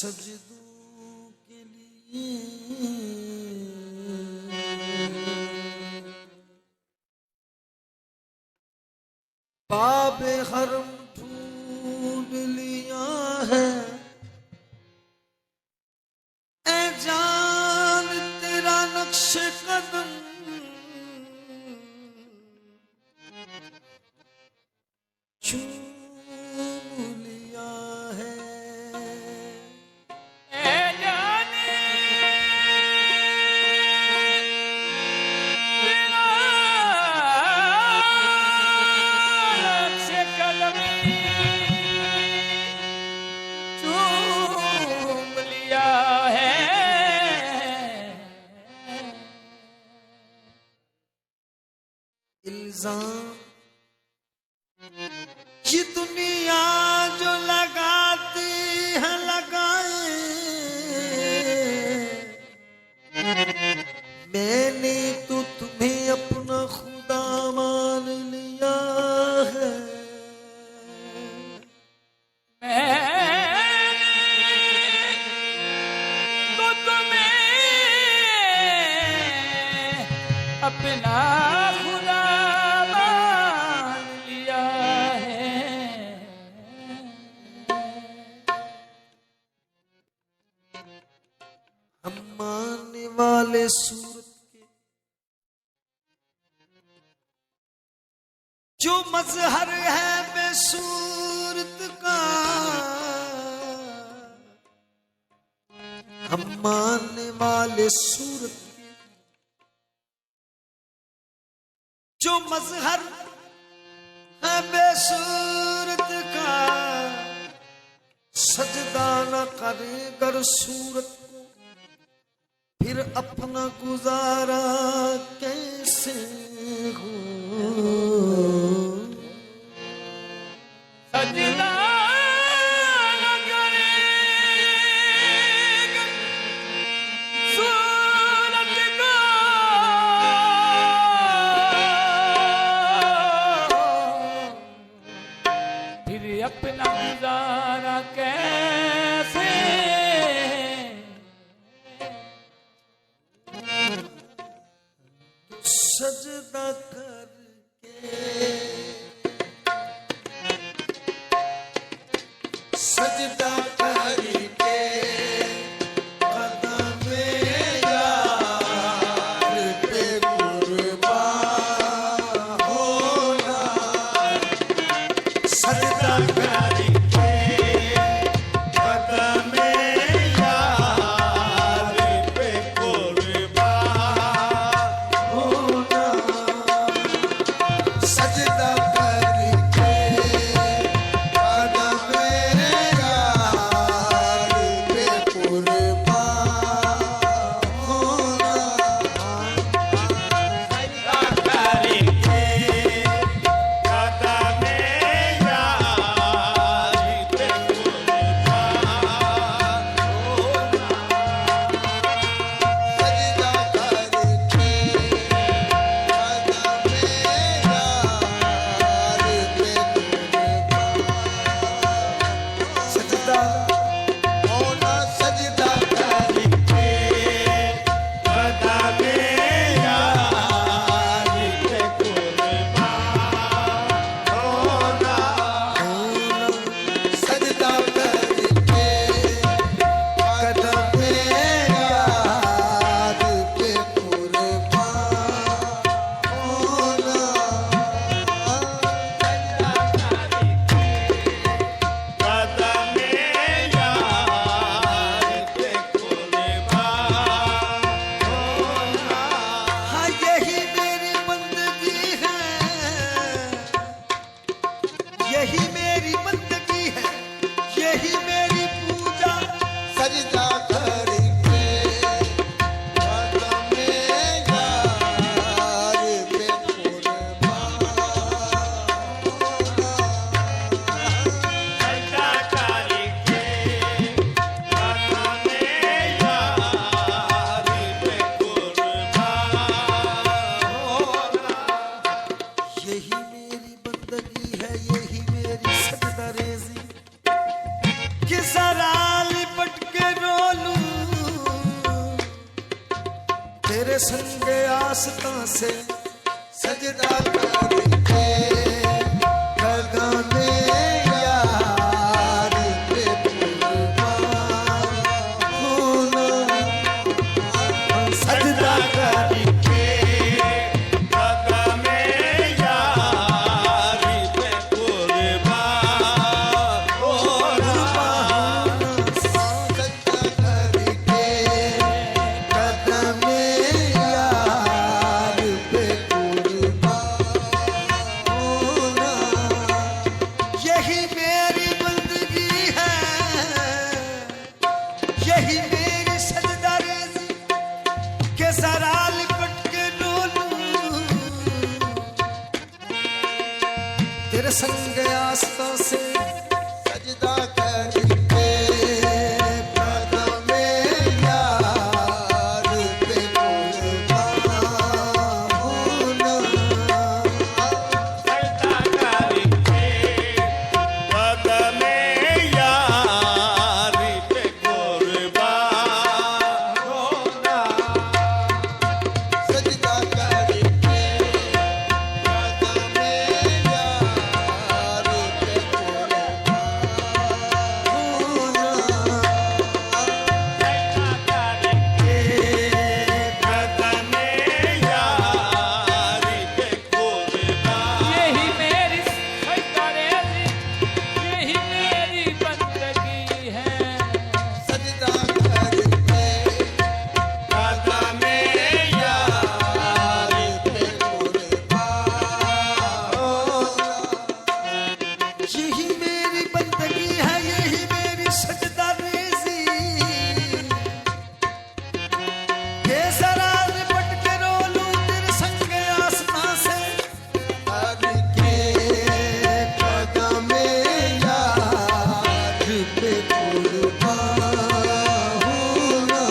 सजदों के लिए बाबे हरम ढूंढ लिया है। ए जान तेरा नक्श कदम चूम लिया है। ए जाने तेरा नक्श कदम चूम लिया है। इल्जाम ये दुनिया जो लगाती है लगाए, मैंने तो तुम्हें अपना खुदा मान लिया है। मैंने तो तुम्हें अपना खुदा मान लिया है। हम मानने वाले सूरत के जो मजहर है बेसूरत का, हम मानने वाले सूरत के जो मजहर है बेसूरत का, सजदा न करे गर सूरत को, फिर अपना गुजारा कैसे हो। सजदा न करे सूरत को, फिर अपना गुजारा कैसे। सजदा करके सजदा करके कदमे यार पे कुर्बान होना। सजदा करके कदमे यार पे कुर्बान होना। सजदा करके कदमे यार पे कुर्बान होना। सजदा करके कदमे यार पे सजदा करके कदमे यार पे कुर्बान। सजदा मौला सजदा करके कदमे यार पे कुर्बान होना। सजदा करके कदमे यार पे कुर्बान होना। हाँ यही मेरी बंदगी है, यही मेरी बंदगी है, यही मेरी पूजा। सजदा करके कदमे यार पे कुर्बान होना। यही मेरी बंदगी है, यही मेरी सजदा रेज़ी। तेरे संग आस्था से सजदा करके कदम यार पे कुर्बान होना सजदा करके कदम यार पे कुर्बान होना सजदा करके कदम यार पे कुर्बान होना यही मेरी बंदगी है यही मेरी सजदारेज़ी के जरा लिपट के रो लूं तेरे संग आस्था से सजदा करके कदम यार पे कुर्बान होना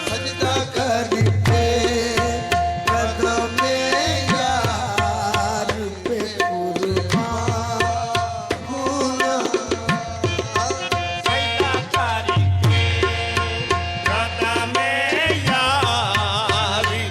सजदा करके कदम यार पे कुर्बान होना सजदा करके कदम यार पे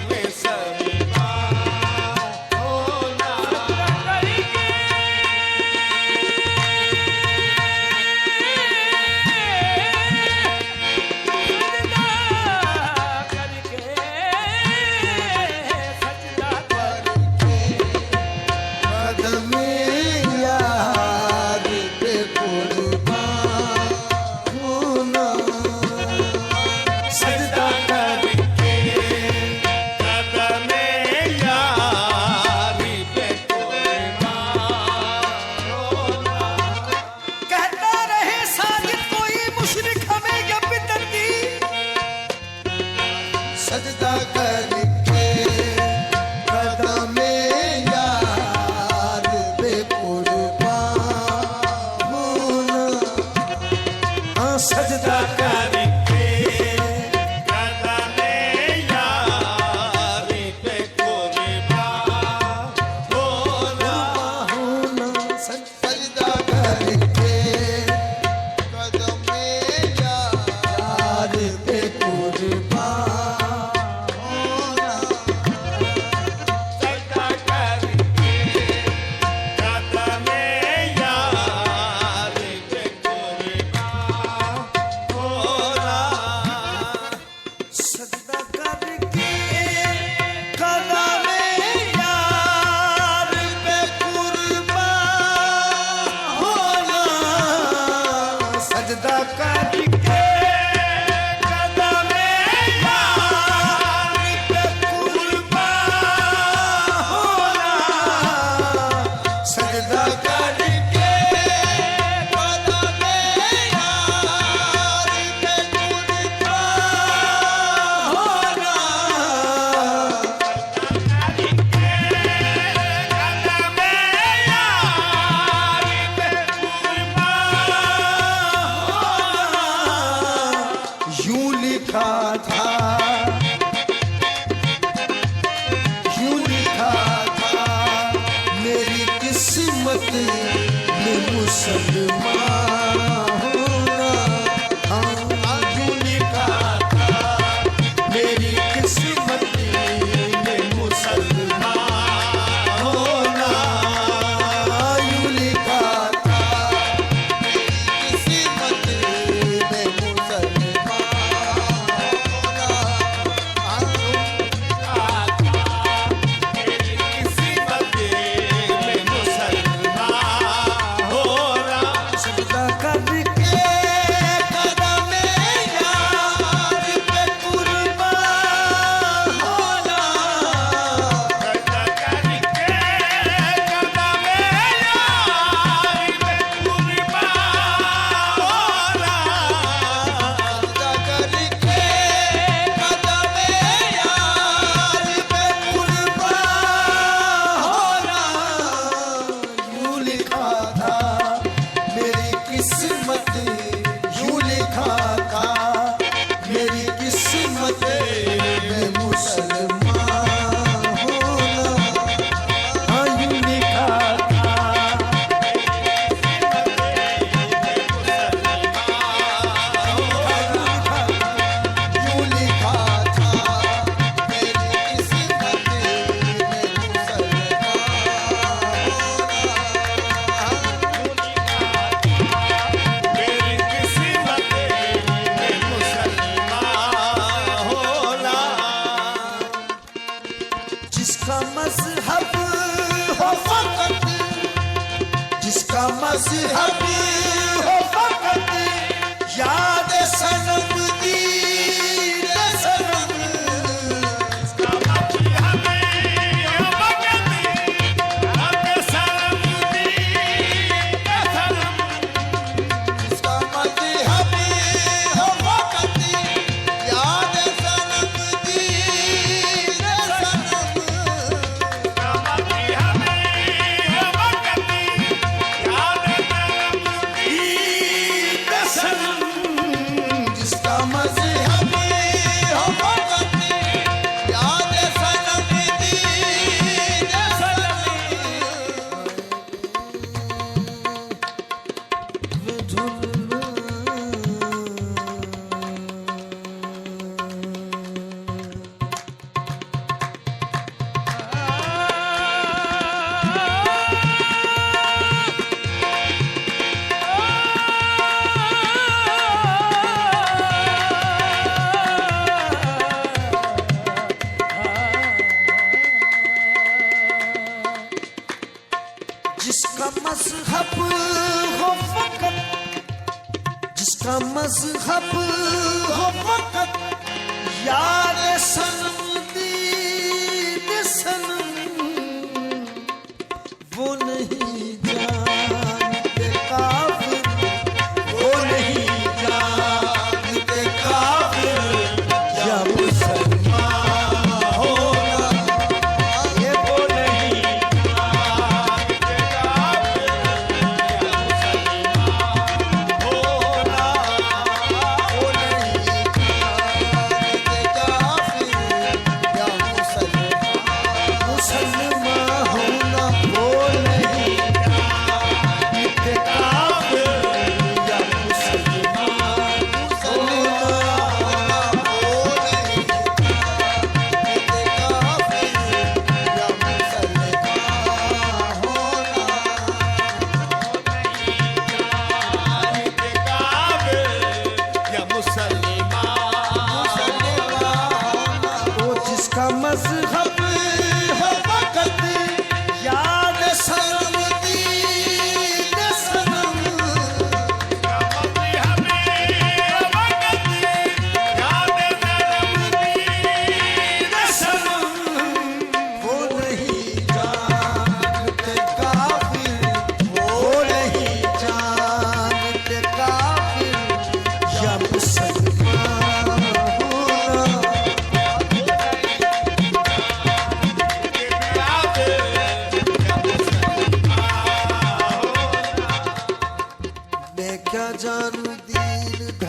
सजदा करके कदमे यार पे कुर्बान होना। हाँ सजदा करके कदमे यारी पे कुर्बान होना। होना सजदा करके कदमे यार पे कुर्बान होना। सजदा करके कदमे यारी पे कुर्बान होना। सजदा करके कदमे यार पे कुर्बान होना। सजदा करके कदमे यार पे कुर्बान होना। सजदा करके कदमे यार पे कुर्बान होना। यूं लिखा था, यूं लिखा था मेरी किस्मत में मुसलमान होना। हाँ यूं लिखा था मेरी किस्मत में मुसलमान होना। यूं लिखा था मेरी किस्मत में मुसलमान होना। मेरी किस्मत में मुसलमान होना। सजदा करके कदमे यार पे कुर्बान होना। सजदा करके कदमे यारी पे कुर्बान होना। सजदा करके कदमे यार पे कुर्बान होना। यूं लिखा था मेरी किस्मत, यूं लिखा था मेरी किस्मत में मुसलमान होना। हाँ यूं लिखा था यूं लिखा था मेरी किस्मत में मेरी किस्मत में मुसलमान होना। जिसका मजहब हो फकत, जिसका मजहब हो फकत याद सनम दीन सनम। जिसका मजहब हो फकत याद सनम दीन सनम। हमें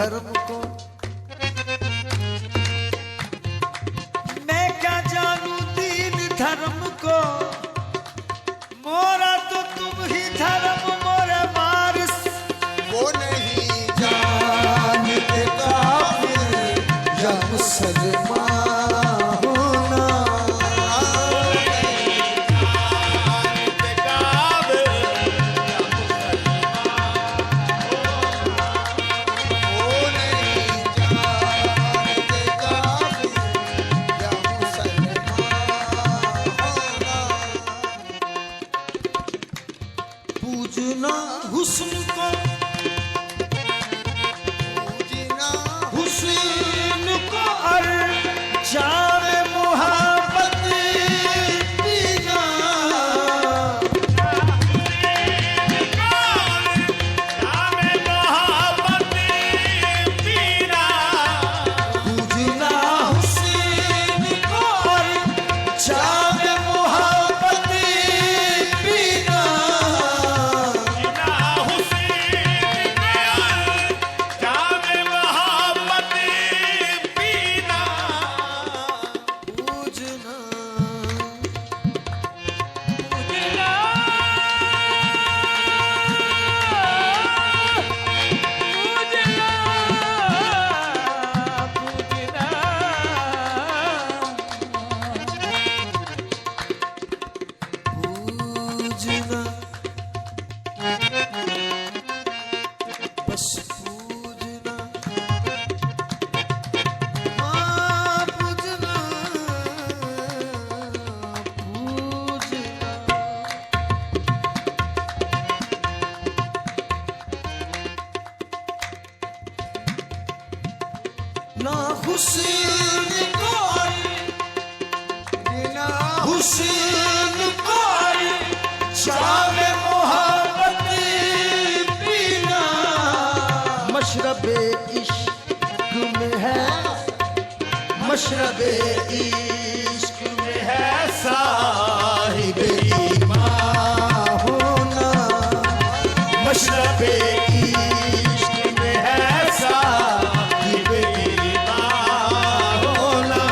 धर्म को। मैं क्या जानू दीन धर्म को, मोरा तो तुम ही धर्म मोरे वारिस। वो नहीं जानते काफिर या मुसलमान होना। वो नहीं जानते काफिर या मुसलमान होना। पूजना हुस्न को, पूजना हुस्न को और जाने मोहब्बत पीना। पूजना हुस्न को और जाने मोहब्बत पीना। पूजना पूजना बस पूजना। हाँ पूजना पूजना। ना हुस्न को बिना हुस्न को जामे मोहब्बत पीना। मशरबे इश्क में है, मशरबे इश्क में है साहिब ईमान होना। मशरबे इश्क में है साहिब ईमान होना।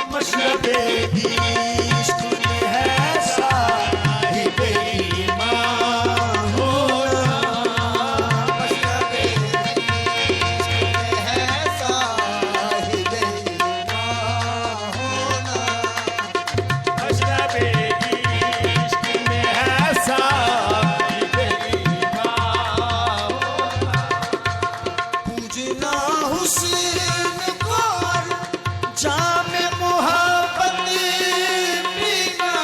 मशरबे इश्क में है साहिब ईमान होना। मशरबे इश्क में है साहिब ईमान होना। पूजना हुस्न को और जामे मोहब्बत पीना।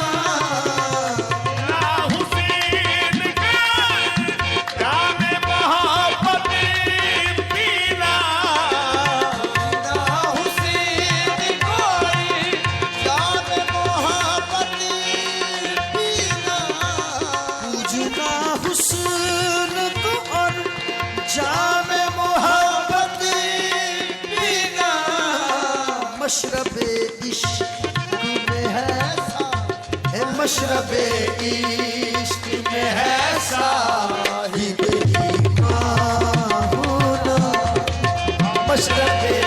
ना हुसैन कोई जामे मोहब्बत पीना। पूजना हुस्न को और जामे मोहब्बत पीना। मशरबे इश्क में है, मशरबे इश्क में है साहिब ईमान होना। मशरबे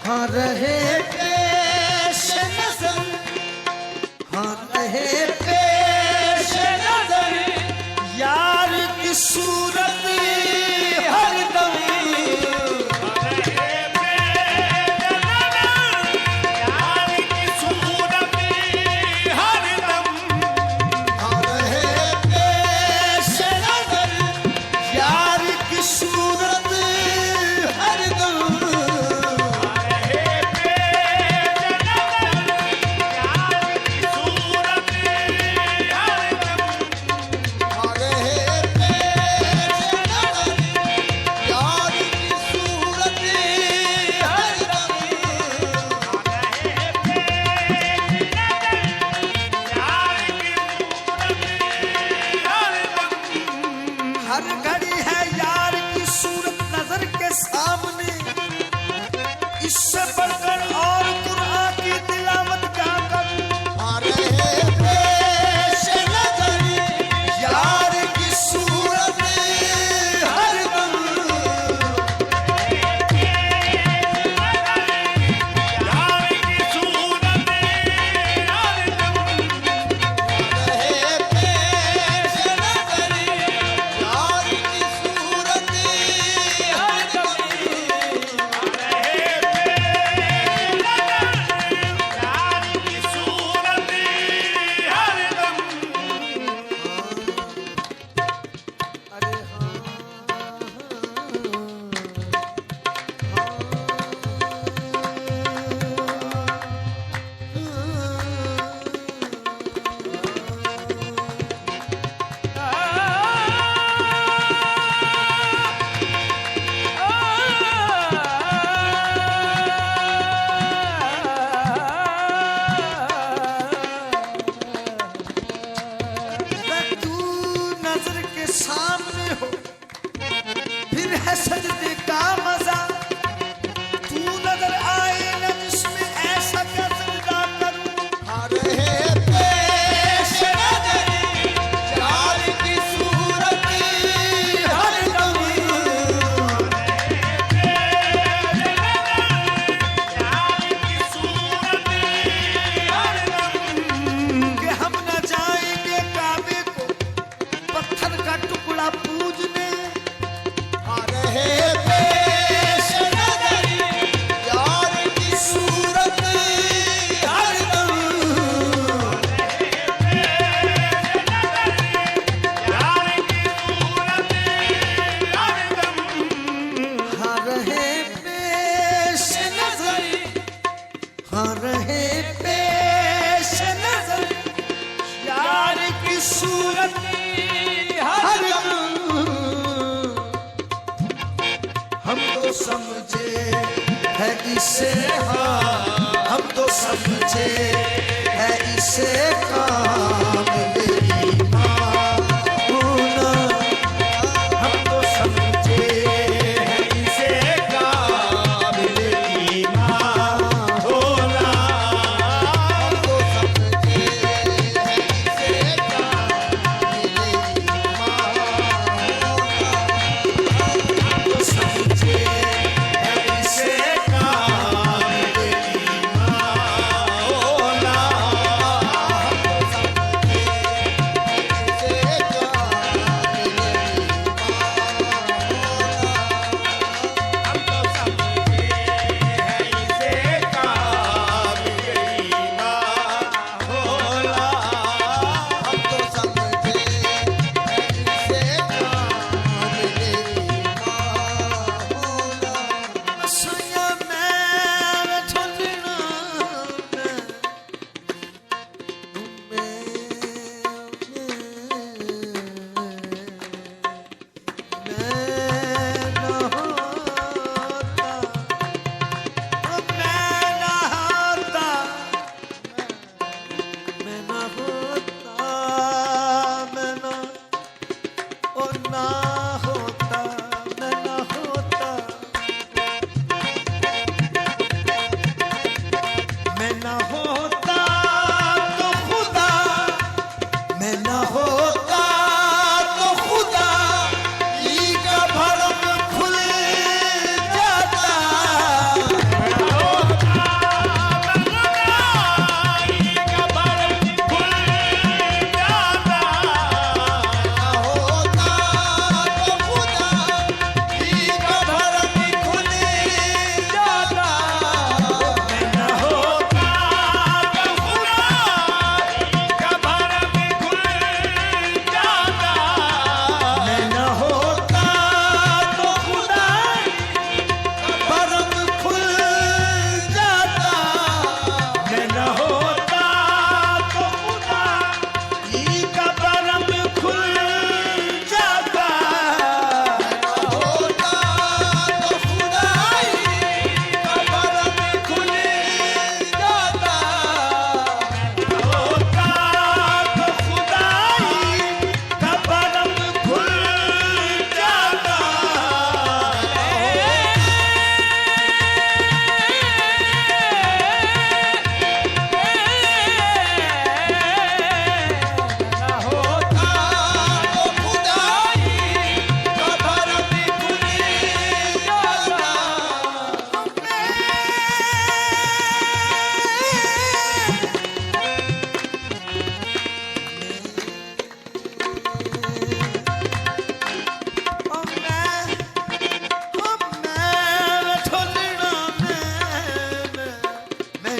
हाँ रहे पेश रहे पेश नजर यार की सूरत हर दम, हम तो समझे है इसे हाँ, हम तो समझे है इसे काम ईमान होना, हम तो समझे है इसे काम ईमान होना, हम तो समझे इसे काबिल ईमान होना। तो समझे है इसे काम ईमान होना, सुनिया मैं छोड़ना मैं न होता तो खुदा, मैं न होता तो खुदा ई का भरम खुल जाता, मैं न होता तो खुदा का भरम खुल जाता, मैं न होता तो खुदा भरम खुल जाता, मैं न होता तो खुदा ई का भरम खुल जाता, होता तो खुदाई का भरम खुल जाता।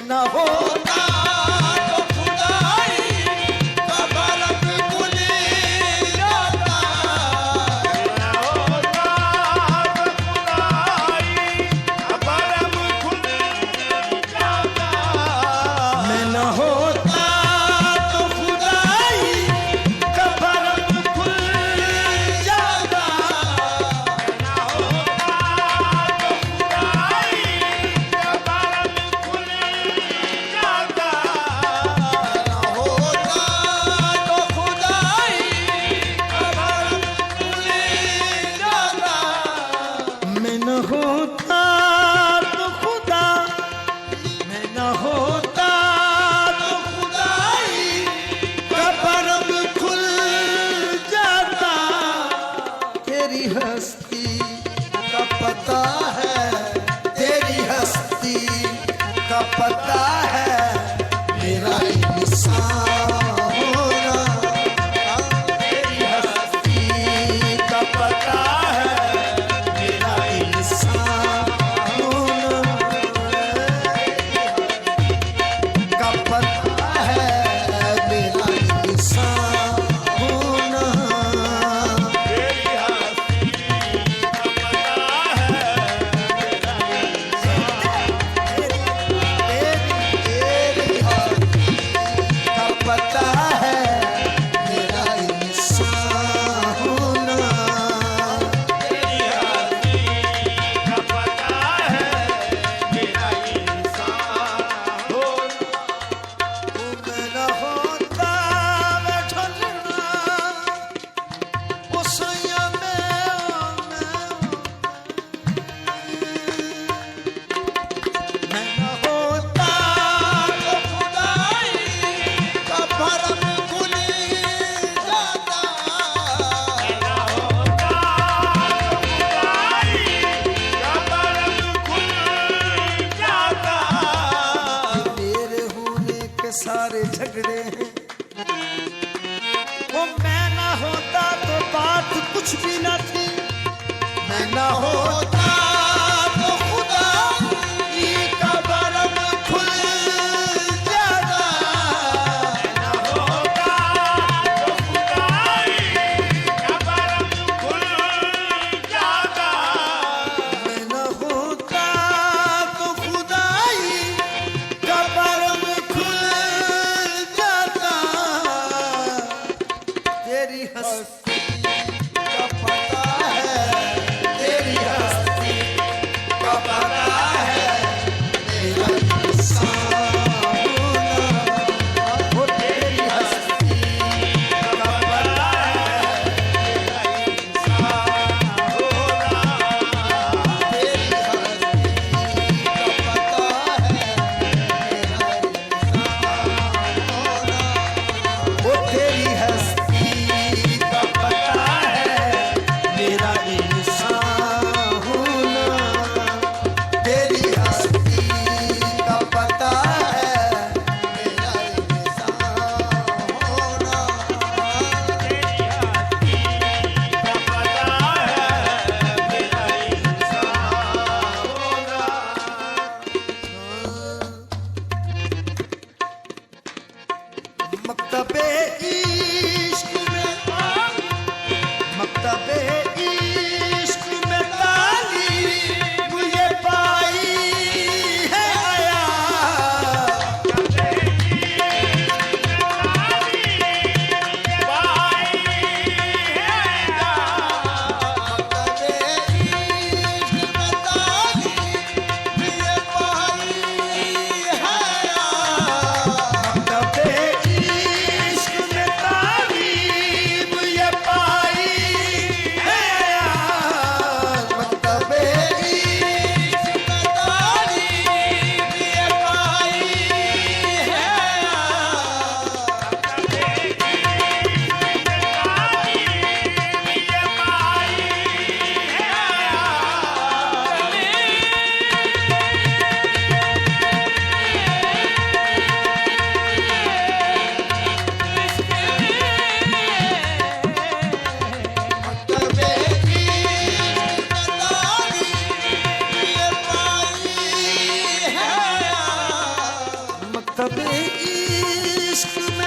ना होता तो खुदाई का भरम खुल जाता, ना होता तो खुदाई का भरम खुल जाता, मैं न होता तो खुदाई का भरम खुल जाता, ना होता तो खुदाई का भरम खुल जाता। सारे झगड़े हैं। वो मैं ना होता तो बात कुछ भी ना थी, मैं न होता तो खुदा की कब्र खुल जाता। न होता तो खुदाई कब्र खुल जाता। मैं ना होता तो खुदाई कब्र खुल जाता। तेरी हस्ती का पता है, तेरी हस्ती का पता है, मेरा इंसान होना। वो तेरी हस्ती का पता है मेरा इंसान होना। तेरी हस्ती का पता है, मेरा इंसान होना। तेरी हस्ती का पता है, मेरा इंसान होना। तेरी हस्ती का पता है, मेरा इंसान होना। तेरी हस्ती का पता है मेरा इंसान होना। मक्तबे इश्क में, मक्तबे इश्क में तालीम ये पाई है आया। मक्तबे इश्क में तालीम ये पाई है आया। मक्तबे मक्तबे इश्क में